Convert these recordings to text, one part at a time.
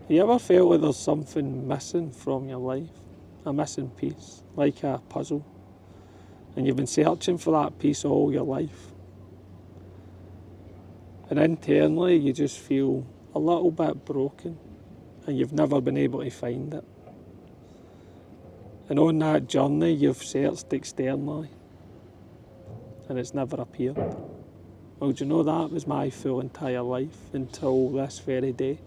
You ever felt like there's something missing from your life? A missing piece, like a puzzle, and you've been searching for that piece all your life, and internally you just feel a little bit broken and you've never been able to find it. And on that journey you've searched externally and it's never appeared. Well, do you know, that was my full entire life until this very day.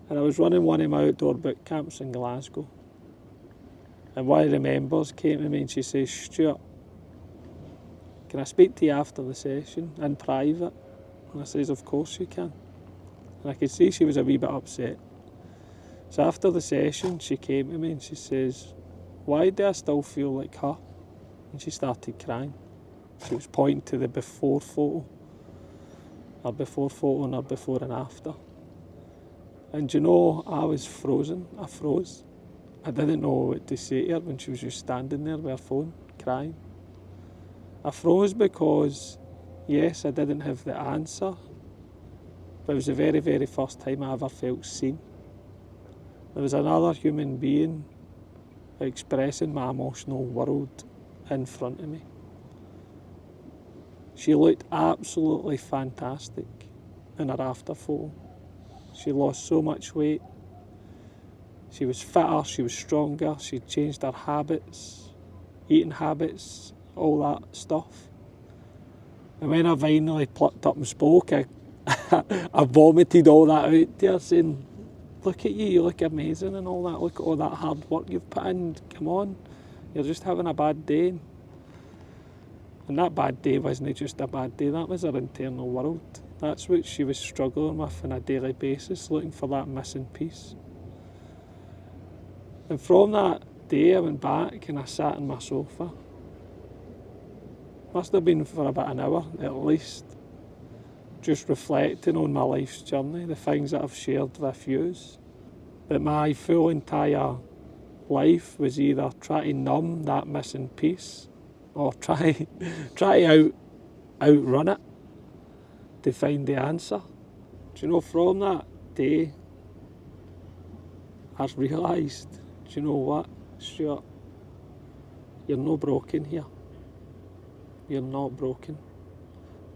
And I was running one of my outdoor boot camps in Glasgow, and one of the members came to me and she says, "Stuart, can I speak to you after the session in private?" And I says, "Of course you can." And I could see she was a wee bit upset. So after the session she came to me and she says, "Why do I still feel like her?" And she started crying. She was pointing to the before photo and her before and after. And you know, I was frozen. I froze. I didn't know what to say to her when she was just standing there with her phone, crying. I froze because, yes, I didn't have the answer, but it was the very, very first time I ever felt seen. There was another human being expressing my emotional world in front of me. She looked absolutely fantastic in her after photo. She lost so much weight. She was fitter, she was stronger, she changed her habits, eating habits, all that stuff. And when I finally plucked up and spoke, I vomited all that out to her, saying, "Look at you, you look amazing and all that. Look at all that hard work you've put in. Come on, you're just having a bad day." And that bad day wasn't just a bad day, that was her internal world. That's what she was struggling with on a daily basis, looking for that missing piece. And from that day I went back and I sat on my sofa. Must have been for about an hour at least, just reflecting on my life's journey, the things that I've shared with you. That my full entire life was either trying to numb that missing piece or try to outrun it to find the answer. Do you know, from that day I realised, do you know what, Stuart, you're not broken here. You're not broken.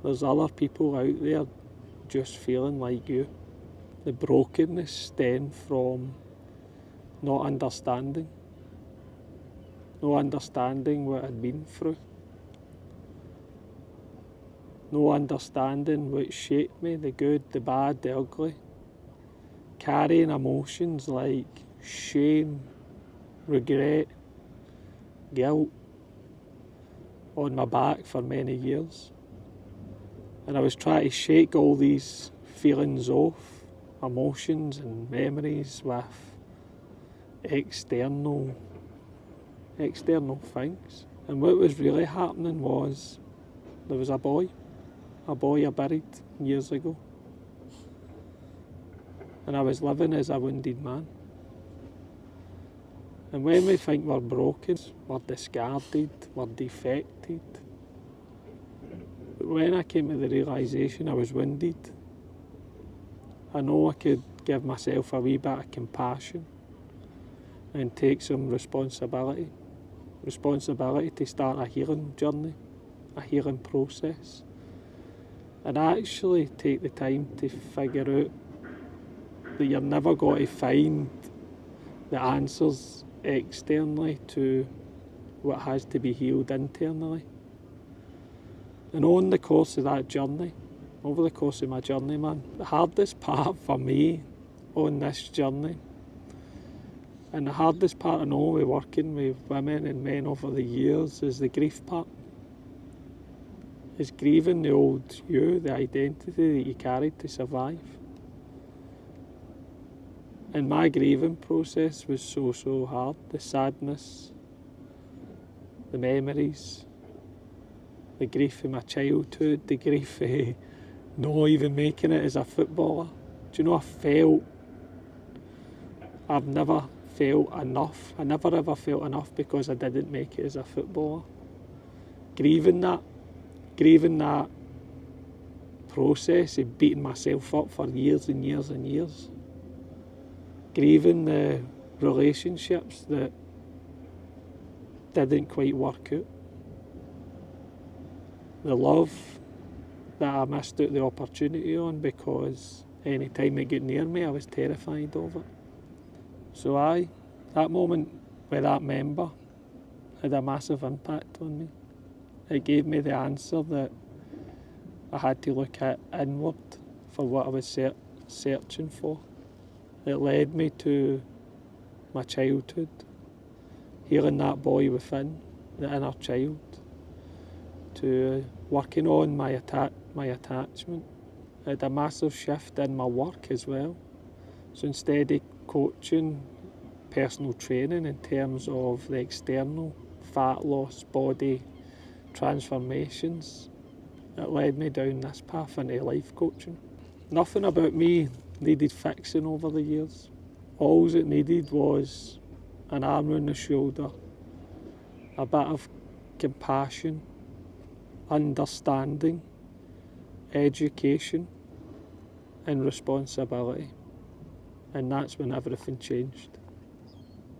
There's other people out there just feeling like you. The brokenness stemmed from not understanding what I'd been through. No understanding what shaped me, the good, the bad, the ugly. Carrying emotions like shame, regret, guilt on my back for many years. And I was trying to shake all these feelings off, emotions and memories, with external things. And what was really happening was there was a boy I buried years ago. And I was living as a wounded man. And when we think we're broken, we're discarded, we're defected. But when I came to the realisation I was wounded, I know I could give myself a wee bit of compassion and take some responsibility to start a healing journey, a healing process, and actually take the time to figure out that you're never going to find the answers externally to what has to be healed internally. And on the course of that journey, over the course of my journey, man, the hardest part for me on this journey, and the hardest part I know with working with women and men over the years, is the grief part. It's grieving the old you, the identity that you carried to survive. And my grieving process was so hard. The sadness, the memories, the grief of my childhood, the grief of not even making it as a footballer. Do you know, I've never felt enough. I never ever felt enough because I didn't make it as a footballer. Grieving that process of beating myself up for years and years and years grieving the relationships that didn't quite work out. The love that I missed out the opportunity on because any time it got near me I was terrified of it. So that moment with that member had a massive impact on me. It gave me the answer that I had to look at inward for what I was searching for. It led me to my childhood, healing that boy within, the inner child, to working on my attachment. I had a massive shift in my work as well. So instead of coaching, personal training in terms of the external fat loss, body transformations, it led me down this path into life coaching. Nothing about me needed fixing over the years. All it needed was an arm around the shoulder, a bit of compassion, understanding, education and responsibility. And that's when everything changed.